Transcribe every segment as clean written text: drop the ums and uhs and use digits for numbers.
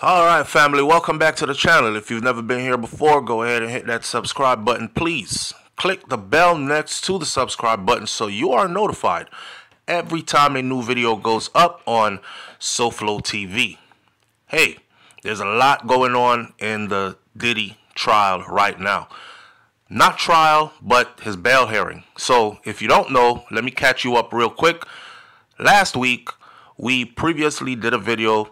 Alright, family, welcome back to the channel. If you've never been here before, go ahead and hit that subscribe button, please. Click the bell next to the subscribe button so you are notified every time a new video goes up on SoFlo TV. Hey, there's a lot going on in the Diddy trial right now. Not trial, but his bail hearing. So if you don't know, let me catch you up real quick. Last week, we previously did a video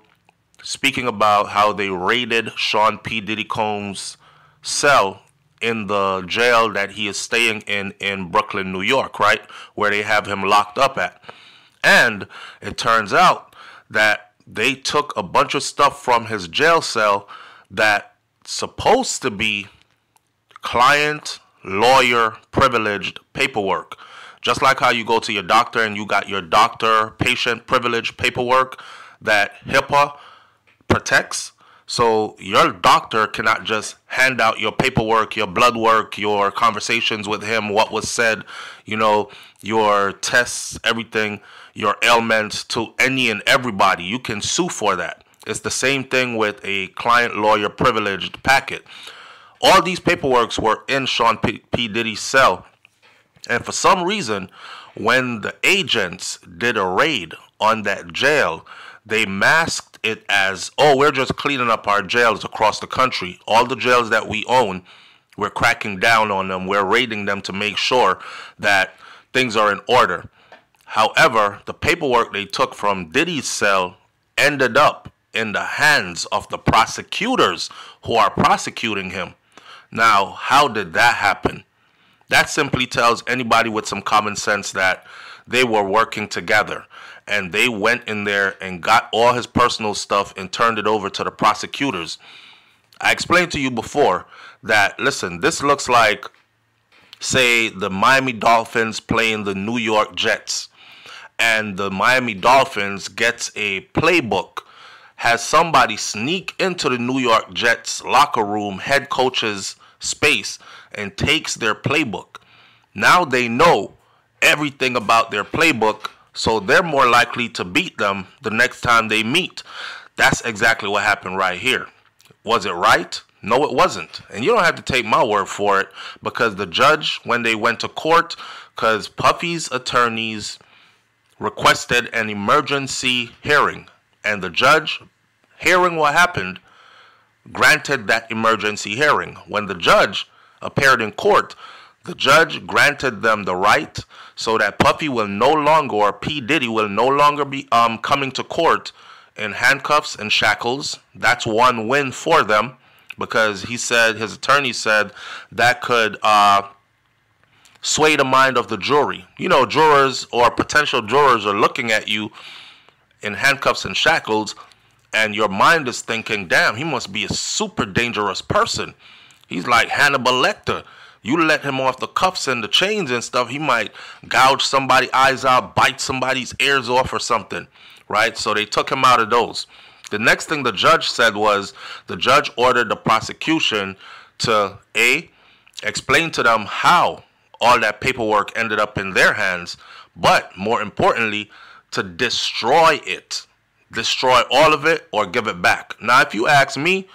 speaking about how they raided Sean P. Diddy Combs' cell in the jail that he is staying in Brooklyn, New York, right? Where they have him locked up at. And it turns out that they took a bunch of stuff from his jail cell that supposed to be client, lawyer, privileged paperwork. Just like how you go to your doctor and you got your doctor-patient privilege paperwork that HIPAA protects. So your doctor cannot just hand out your paperwork, your blood work, your conversations with him, what was said, your tests, everything, your ailments to any and everybody. You can sue for that. It's the same thing with a client lawyer privileged packet. All these paperworks were in Sean P. Diddy's cell. And for some reason, when the agents did a raid on that jail, they masked it as, oh, we're just cleaning up our jails across the country. All the jails that we own, we're cracking down on them. We're raiding them to make sure that things are in order. However, the paperwork they took from Diddy's cell ended up in the hands of the prosecutors who are prosecuting him. Now, how did that happen? That simply tells anybody with some common sense that they were working together and they went in there and got all his personal stuff and turned it over to the prosecutors. I explained to you before that, listen, this looks like, say, the Miami Dolphins playing the New York Jets, and the Miami Dolphins gets a playbook, has somebody sneak into the New York Jets locker room, head coach's space, and takes their playbook. Now they know everything about their playbook, so they're more likely to beat them the next time they meet. That's exactly what happened right here. Was it right? No, it wasn't. And you don't have to take my word for it, because the judge, when they went to court, because Puffy's attorneys requested an emergency hearing, and the judge, hearing what happened, granted that emergency hearing. When the judge appeared in court, the judge granted them the right so that Puffy will no longer, or P. Diddy will no longer be coming to court in handcuffs and shackles. That's one win for them, because he said, his attorney said, that could sway the mind of the jury. You know, jurors or potential jurors are looking at you in handcuffs and shackles, and your mind is thinking, damn, he must be a super dangerous person. He's like Hannibal Lecter. You let him off the cuffs and the chains and stuff, he might gouge somebody's eyes out, bite somebody's ears off or something, right? So they took him out of those. The next thing the judge said was, the judge ordered the prosecution to, A, explain to them how all that paperwork ended up in their hands, but more importantly, to destroy it. Destroy all of it or give it back. Now, if you ask me,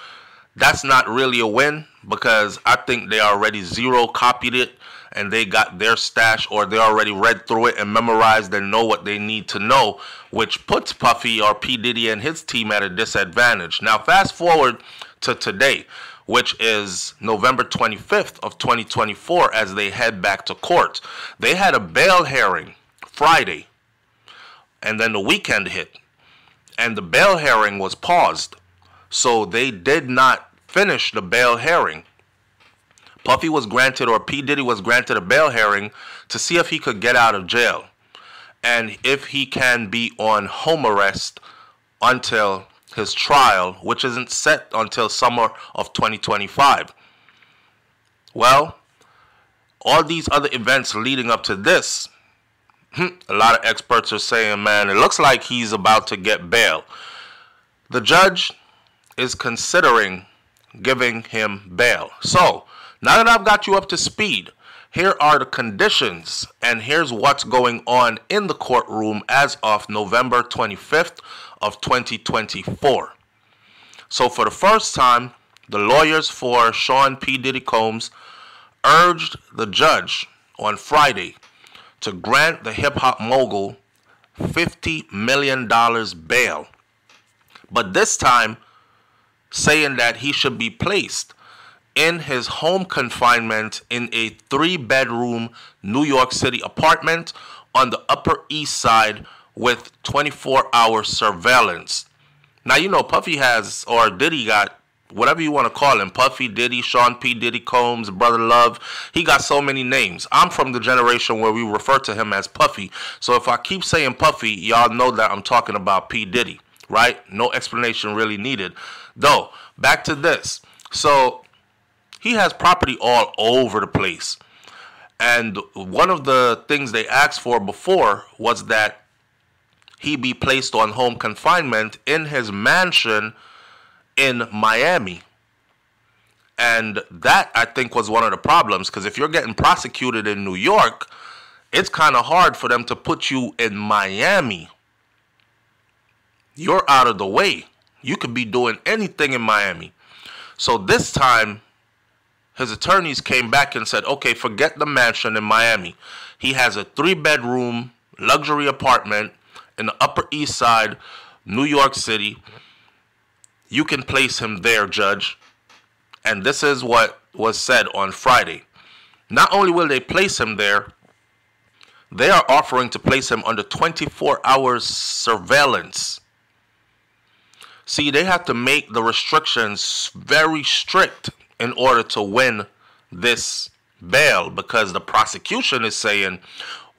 that's not really a win, because I think they already zero copied it and they got their stash, or they already read through it and memorized and know what they need to know, which puts Puffy or P. Diddy and his team at a disadvantage. Now, fast forward to today, which is November 25th of 2024, as they head back to court. They had a bail hearing Friday, and then the weekend hit, and the bail hearing was paused. So they did not finish the bail hearing. Puffy was granted, or P. Diddy was granted, a bail hearing to see if he could get out of jail and if he can be on home arrest until his trial, which isn't set until summer of 2025. Well, all these other events leading up to this, a lot of experts are saying, man, it looks like he's about to get bail. The judge is considering giving him bail. So, now that I've got you up to speed, here are the conditions, and here's what's going on in the courtroom as of November 25th of 2024. So for the first time, the lawyers for Sean P. Diddy Combs urged the judge on Friday to grant the hip-hop mogul $50 million bail, but this time saying that he should be placed in his home confinement in a 3-bedroom New York City apartment on the Upper East Side with 24-hour surveillance. Now, you know, Puffy has, or Diddy got, whatever you want to call him, Puffy, Diddy, Sean P. Diddy Combs, Brother Love. He got so many names. I'm from the generation where we refer to him as Puffy. So if I keep saying Puffy, y'all know that I'm talking about P. Diddy, right? No explanation really needed. Though, back to this. So he has property all over the place. And one of the things they asked for before was that he be placed on home confinement in his mansion in Miami. And that, I think, was one of the problems, because if you're getting prosecuted in New York, it's kind of hard for them to put you in Miami. You're out of the way. You could be doing anything in Miami. So this time, his attorneys came back and said, okay, forget the mansion in Miami. He has a 3-bedroom luxury apartment in the Upper East Side, New York City. You can place him there, Judge. And this is what was said on Friday. Not only will they place him there, they are offering to place him under 24-hour surveillance. See, they have to make the restrictions very strict in order to win this bail, because the prosecution is saying,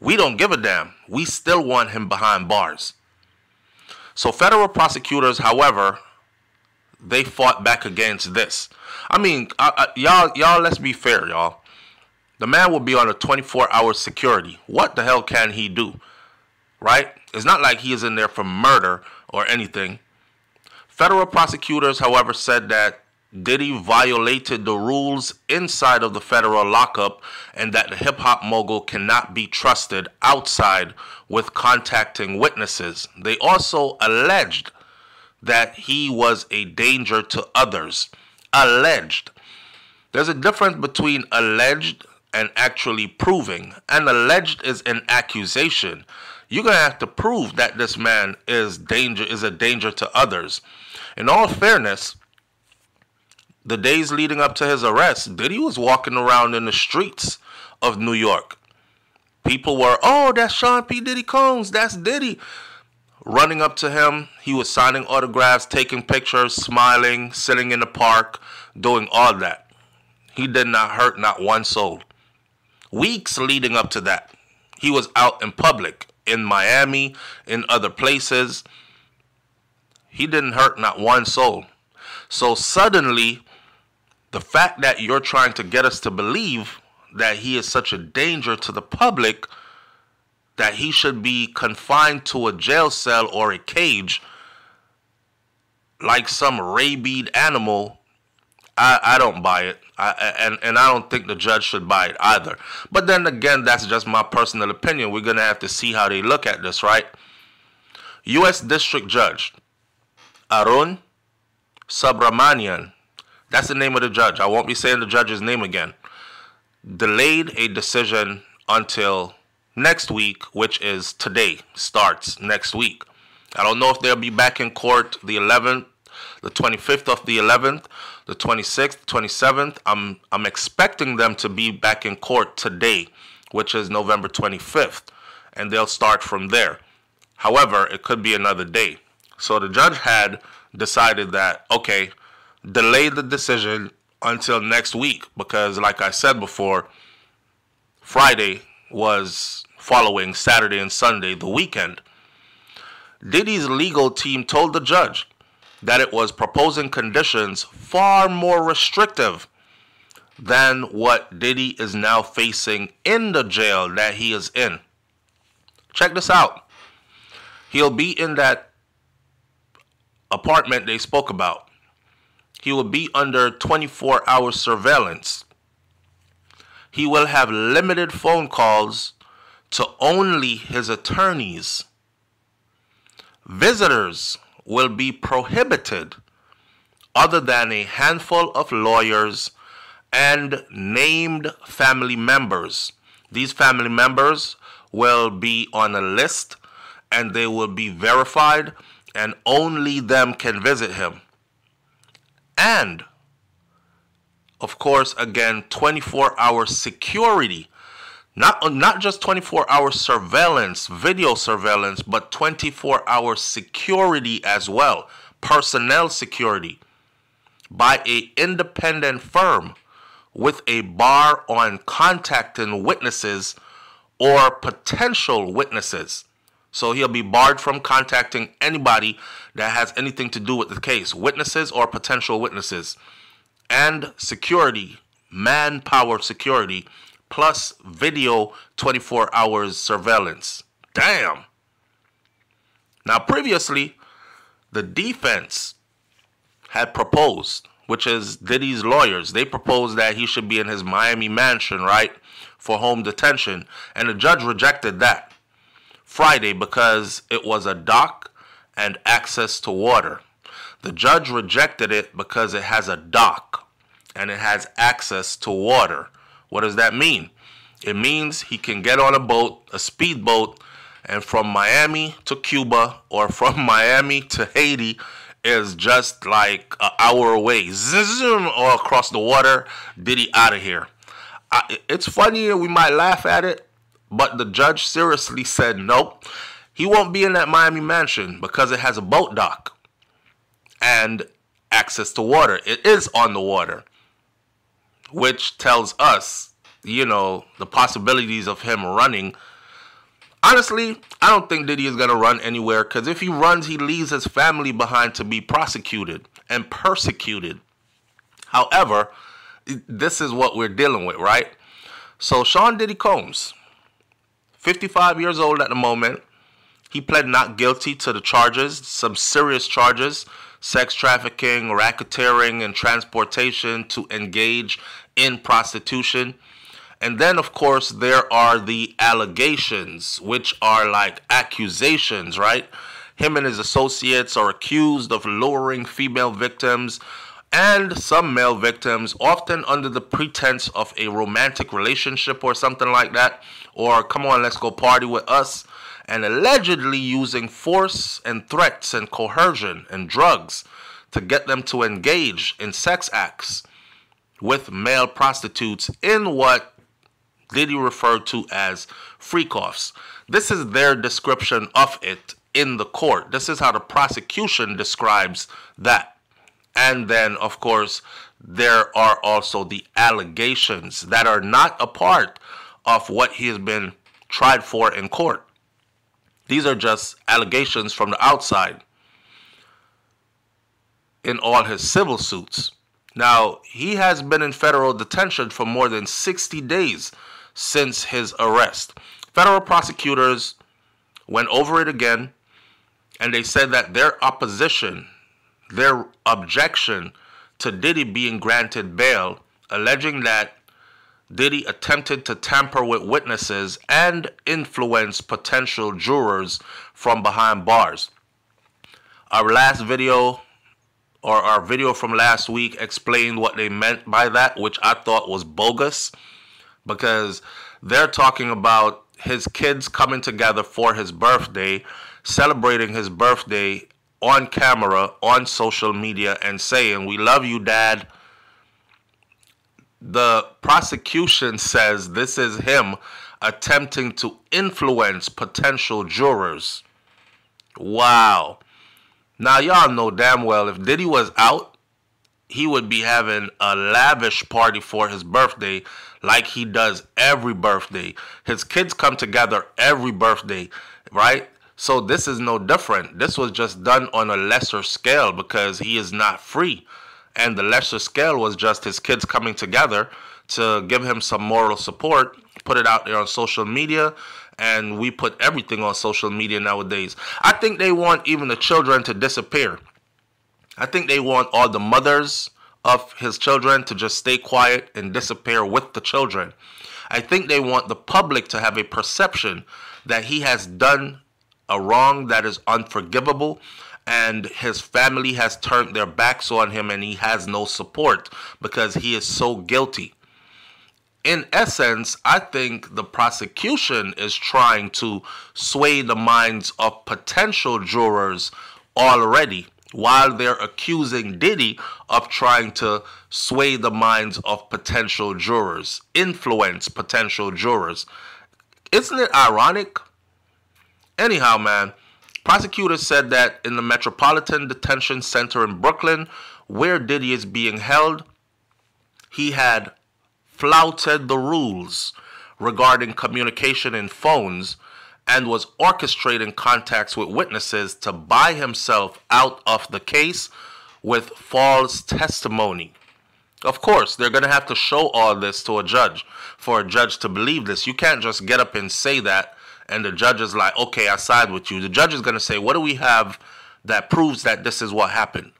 we don't give a damn. We still want him behind bars. So federal prosecutors, however, they fought back against this. I mean, y'all, let's be fair, y'all. The man will be on a 24-hour security. What the hell can he do? Right? It's not like he is in there for murder or anything. Federal prosecutors, however, said that Diddy violated the rules inside of the federal lockup and that the hip-hop mogul cannot be trusted outside with contacting witnesses. They also alleged that he was a danger to others. Alleged. There's a difference between alleged and actually proving. And alleged is an accusation. You're going to have to prove that this man is a danger to others. In all fairness, the days leading up to his arrest, Diddy was walking around in the streets of New York. People were, oh, that's Sean P. Diddy Combs, that's Diddy. Running up to him, he was signing autographs, taking pictures, smiling, sitting in the park, doing all that. He did not hurt not one soul. Weeks leading up to that, he was out in public, in Miami, in other places. He didn't hurt not one soul. So suddenly, the fact that you're trying to get us to believe that he is such a danger to the public, that he should be confined to a jail cell or a cage like some rabid animal, I don't buy it. And I don't think the judge should buy it either. But then again, that's just my personal opinion. We're going to have to see how they look at this, right? U.S. District Judge Arun Subramanian, that's the name of the judge. I won't be saying the judge's name again. Delayed a decision until next week, which is today, starts next week. I don't know if they'll be back in court the 11th, the 25th of the 11th, the 26th, 27th. I'm expecting them to be back in court today, which is November 25th, and they'll start from there. However, it could be another day. So the judge had decided that, okay, delay the decision until next week, because like I said before, Friday was following Saturday and Sunday, the weekend. Diddy's legal team told the judge that it was proposing conditions far more restrictive than what Diddy is now facing in the jail that he is in. Check this out. He'll be in that apartment they spoke about. He will be under 24-hour surveillance. He will have limited phone calls to only his attorneys. Visitors will be prohibited other than a handful of lawyers and named family members. These family members will be on a list and they will be verified, and only them can visit him. And, of course, again, 24-hour security. Not just 24-hour surveillance, video surveillance, but 24-hour security as well. Personnel security by an independent firm with a bar on contacting witnesses or potential witnesses. So he'll be barred from contacting anybody that has anything to do with the case, witnesses or potential witnesses. And security, manpower security, plus video 24 hours surveillance. Damn. Now, previously, the defense had proposed, which is Diddy's lawyers, they proposed that he should be in his Miami mansion, right, for home detention. And the judge rejected that Friday because it was a dock and access to water. The judge rejected it because it has a dock and it has access to water. What does that mean? It means he can get on a boat, a speedboat, and from Miami to Cuba or from Miami to Haiti is just like an hour away. Zoom, or across the water, Diddy out of here. It's funny, we might laugh at it, but the judge seriously said nope. He won't be in that Miami mansion because it has a boat dock and access to water. It is on the water, which tells us, you know, the possibilities of him running. Honestly, I don't think Diddy is going to run anywhere, because if he runs, he leaves his family behind to be prosecuted and persecuted. However, this is what we're dealing with, right? So Sean Diddy Combs, 55 years old at the moment. He pled not guilty to the charges, some serious charges: sex trafficking, racketeering, and transportation to engage in prostitution. And then, of course, there are the allegations, which are like accusations, right? Him and his associates are accused of luring female victims and some male victims, often under the pretense of a romantic relationship or something like that, or come on, let's go party with us, and allegedly using force and threats and coercion and drugs to get them to engage in sex acts with male prostitutes in what Diddy referred to as freak-offs. This is their description of it in the court. This is how the prosecution describes that. And then, of course, there are also the allegations that are not a part of what he has been tried for in court. These are just allegations from the outside in all his civil suits. Now, he has been in federal detention for more than 60 days since his arrest. Federal prosecutors went over it again, and they said that their opposition, their objection to Diddy being granted bail, alleging that Diddy attempted to tamper with witnesses and influence potential jurors from behind bars. Our last video, or our video from last week, explained what they meant by that, which I thought was bogus, because they're talking about his kids coming together for his birthday, celebrating his birthday on camera, on social media, and saying, "We love you, Dad." The prosecution says this is him attempting to influence potential jurors. Wow. Now, y'all know damn well if Diddy was out, he would be having a lavish party for his birthday like he does every birthday. His kids come together every birthday, right? So this is no different. This was just done on a lesser scale because he is not free. And the lesser scale was just his kids coming together to give him some moral support, put it out there on social media, and we put everything on social media nowadays. I think they want even the children to disappear. I think they want all the mothers of his children to just stay quiet and disappear with the children. I think they want the public to have a perception that he has done a wrong that is unforgivable, and his family has turned their backs on him and he has no support because he is so guilty. In essence, I think the prosecution is trying to sway the minds of potential jurors already, while they're accusing Diddy of trying to sway the minds of potential jurors, influence potential jurors. Isn't it ironic? Anyhow, man, prosecutors said that in the Metropolitan Detention Center in Brooklyn, where Diddy is being held, he had flouted the rules regarding communication in phones and was orchestrating contacts with witnesses to buy himself out of the case with false testimony. Of course, they're going to have to show all this to a judge for a judge to believe this. You can't just get up and say that and the judge is like, okay, I side with you. The judge is going to say, what do we have that proves that this is what happened?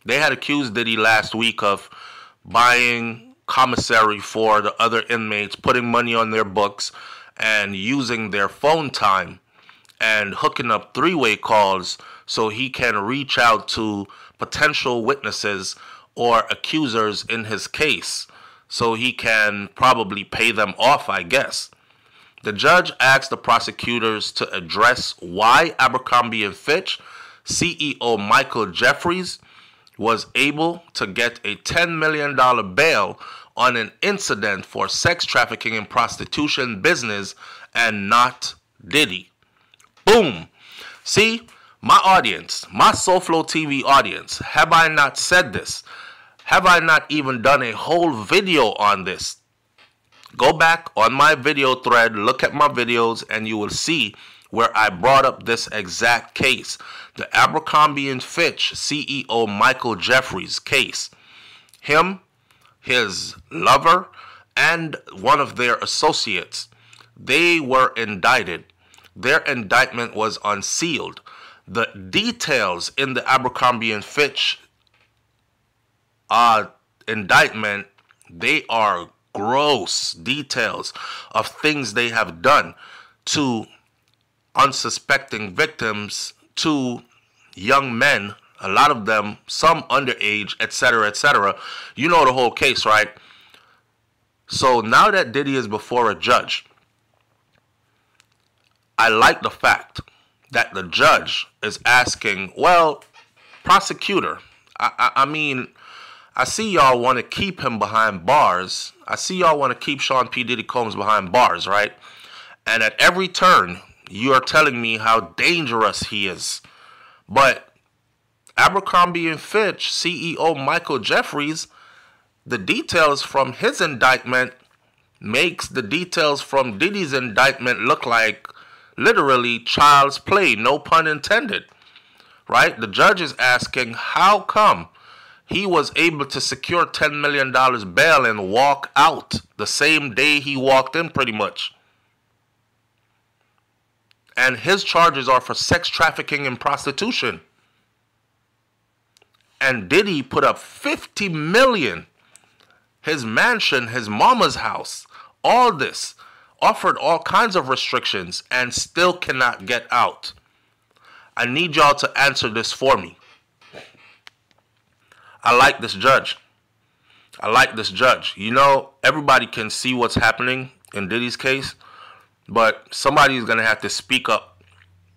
They had accused Diddy last week of buying commissary for the other inmates, putting money on their books and using their phone time and hooking up three-way calls so he can reach out to potential witnesses or accusers in his case so he can probably pay them off, I guess. The judge asked the prosecutors to address why Abercrombie & Fitch CEO Michael Jeffries was able to get a $10 million bail on an incident for sex trafficking and prostitution business and not Diddy. Boom. See, my audience, my SoFlo TV audience, have I not said this? Have I not even done a whole video on this? Go back on my video thread, look at my videos, and you will see where I brought up this exact case. The Abercrombie & Fitch CEO Michael Jeffries case. Him, his lover, and one of their associates, they were indicted. Their indictment was unsealed. The details in the Abercrombie & Fitch indictment, they are gross details of things they have done to unsuspecting victims, to young men, a lot of them, some underage, etc., etc. You know the whole case, right? So now that Diddy is before a judge, I like the fact that the judge is asking, well, prosecutor, I mean, I see y'all want to keep him behind bars. I see y'all want to keep Sean P. Diddy Combs behind bars, right? And at every turn, you are telling me how dangerous he is. But Abercrombie & Fitch CEO Michael Jeffries, the details from his indictment makes the details from Diddy's indictment look like literally child's play, no pun intended, right? The judge is asking how come he was able to secure $10 million bail and walk out the same day he walked in, pretty much. And his charges are for sex trafficking and prostitution. And Diddy put up $50 million. His mansion, his mama's house, all this, offered all kinds of restrictions and still cannot get out. I need y'all to answer this for me. I like this judge. I like this judge. You know, everybody can see what's happening in Diddy's case, but somebody's going to have to speak up.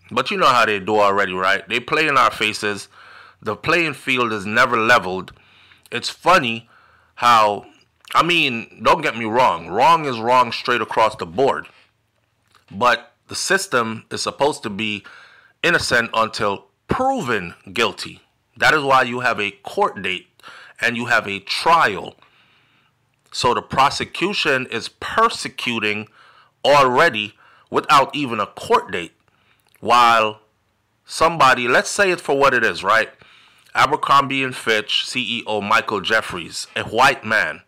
But you know how they do already, right? They play in our faces. The playing field is never leveled. It's funny how, I mean, don't get me wrong. Wrong is wrong straight across the board. But the system is supposed to be innocent until proven guilty. That is why you have a court date and you have a trial. So the prosecution is persecuting already without even a court date. While somebody, let's say it for what it is, right? Abercrombie & Fitch CEO Michael Jeffries, a white man,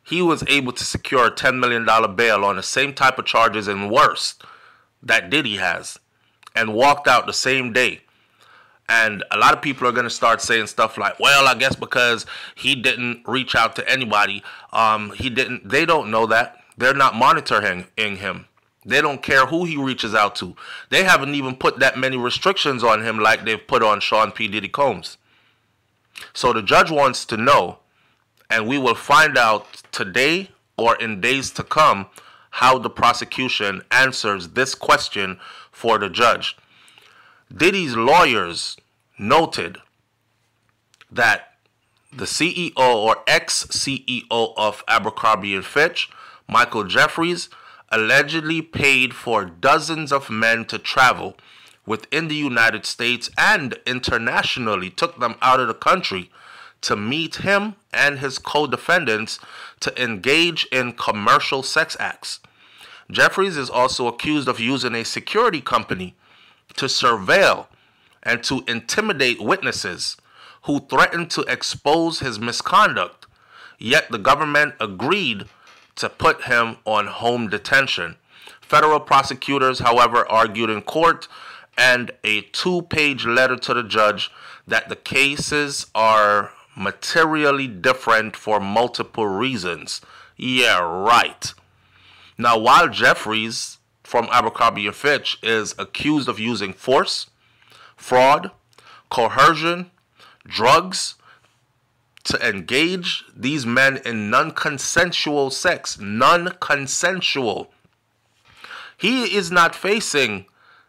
he was able to secure a $10 million bail on the same type of charges and worse that Diddy has, and walked out the same day. And a lot of people are going to start saying stuff like, well, I guess because he didn't reach out to anybody. They don't know that. They're not monitoring him. They don't care who he reaches out to. They haven't even put that many restrictions on him like they've put on Sean P. Diddy Combs. So the judge wants to know, and we will find out today or in days to come, how the prosecution answers this question for the judge. Diddy's lawyers noted that the CEO or ex-CEO of Abercrombie & Fitch, Michael Jeffries, allegedly paid for dozens of men to travel within the United States and internationally, took them out of the country to meet him and his co-defendants to engage in commercial sex acts. Jeffries is also accused of using a security company to surveil and to intimidate witnesses who threatened to expose his misconduct, yet the government agreed to put him on home detention. Federal prosecutors, however, argued in court and a 2-page letter to the judge that the cases are materially different for multiple reasons. Yeah, right. Now, while Jeffries from Abercrombie & Fitch is accused of using force, fraud, coercion, drugs to engage these men in non-consensual sex, non-consensual, he is not facing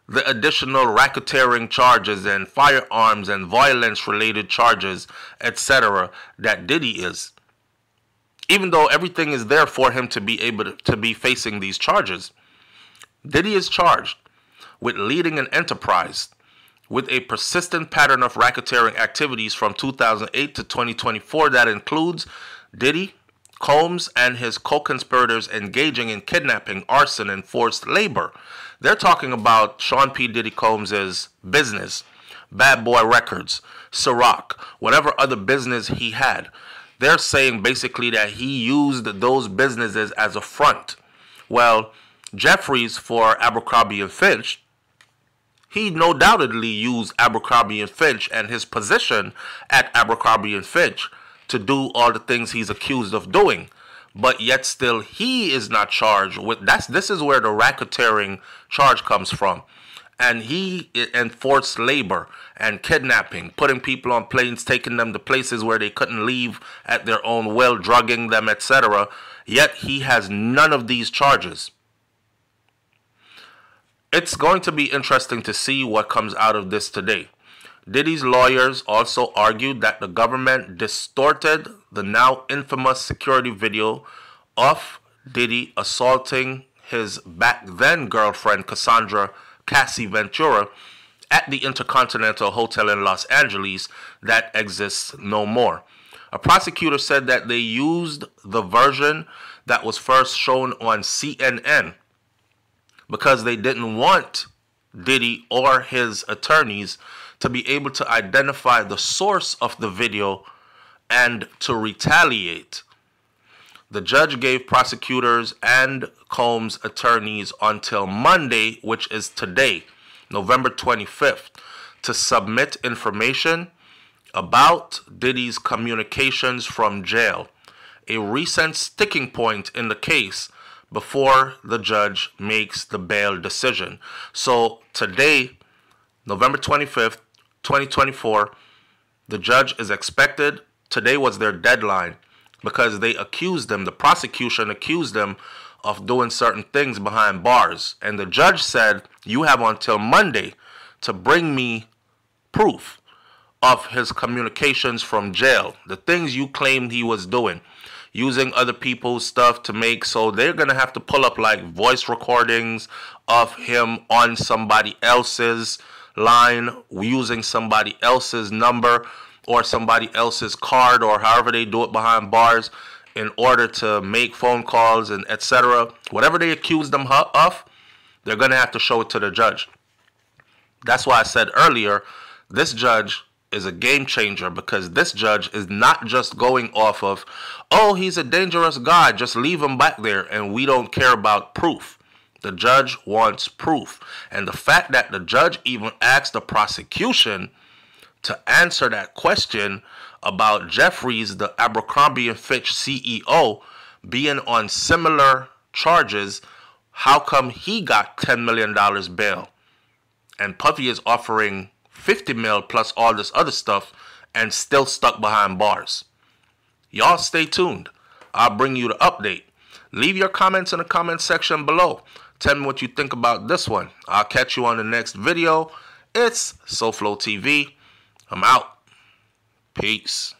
the additional racketeering charges and firearms and violence-related charges, etc., that Diddy is. Even though everything is there for him to be able to be facing these charges, Diddy is charged with leading an enterprise with a persistent pattern of racketeering activities from 2008 to 2024 that includes Diddy, Combs, and his co-conspirators engaging in kidnapping, arson, and forced labor. They're talking about Sean P. Diddy Combs' business, Bad Boy Records, Ciroc, whatever other business he had. They're saying basically that he used those businesses as a front. Well, Jeffries for Abercrombie & Fitch, he no doubtedly used Abercrombie & Fitch and his position at Abercrombie & Fitch to do all the things he's accused of doing. But yet still he is not charged with this is where the racketeering charge comes from. And he enforced labor and kidnapping, putting people on planes, taking them to places where they couldn't leave at their own will, drugging them, etc. Yet he has none of these charges. It's going to be interesting to see what comes out of this today. Diddy's lawyers also argued that the government distorted the now infamous security video of Diddy assaulting his back then girlfriend Cassandra Cassie Ventura at the Intercontinental Hotel in Los Angeles that exists no more. A prosecutor said that they used the version that was first shown on CNN because they didn't want Diddy or his attorneys to be able to identify the source of the video and to retaliate. The judge gave prosecutors and Combs' attorneys until Monday, which is today, November 25th, to submit information about Diddy's communications from jail, a recent sticking point in the case before the judge makes the bail decision. So today, November 25th, 2024, the judge is expected, today was their deadline, because they accused them, the prosecution accused them of doing certain things behind bars. And the judge said, you have until Monday to bring me proof of his communications from jail, the things you claimed he was doing, using other people's stuff to make, so they're going to have to pull up like voice recordings of him on somebody else's line, using somebody else's number or somebody else's card, or however they do it behind bars, in order to make phone calls and etc. Whatever they accuse them of, they're going to have to show it to the judge. That's why I said earlier, this judge is a game changer, because this judge is not just going off of, oh, he's a dangerous guy, just leave him back there and we don't care about proof. The judge wants proof. And the fact that the judge even asked the prosecution to answer that question about Jeffries, the Abercrombie & Fitch CEO, being on similar charges How come he got $10 million bail and Puffy is offering 50 mil plus all this other stuff and still stuck behind bars? Y'all stay tuned. I'll bring you the update. Leave your comments in the comment section below. Tell me what you think about this one. I'll catch you on the next video. It's SoFlo TV. I'm out. Peace.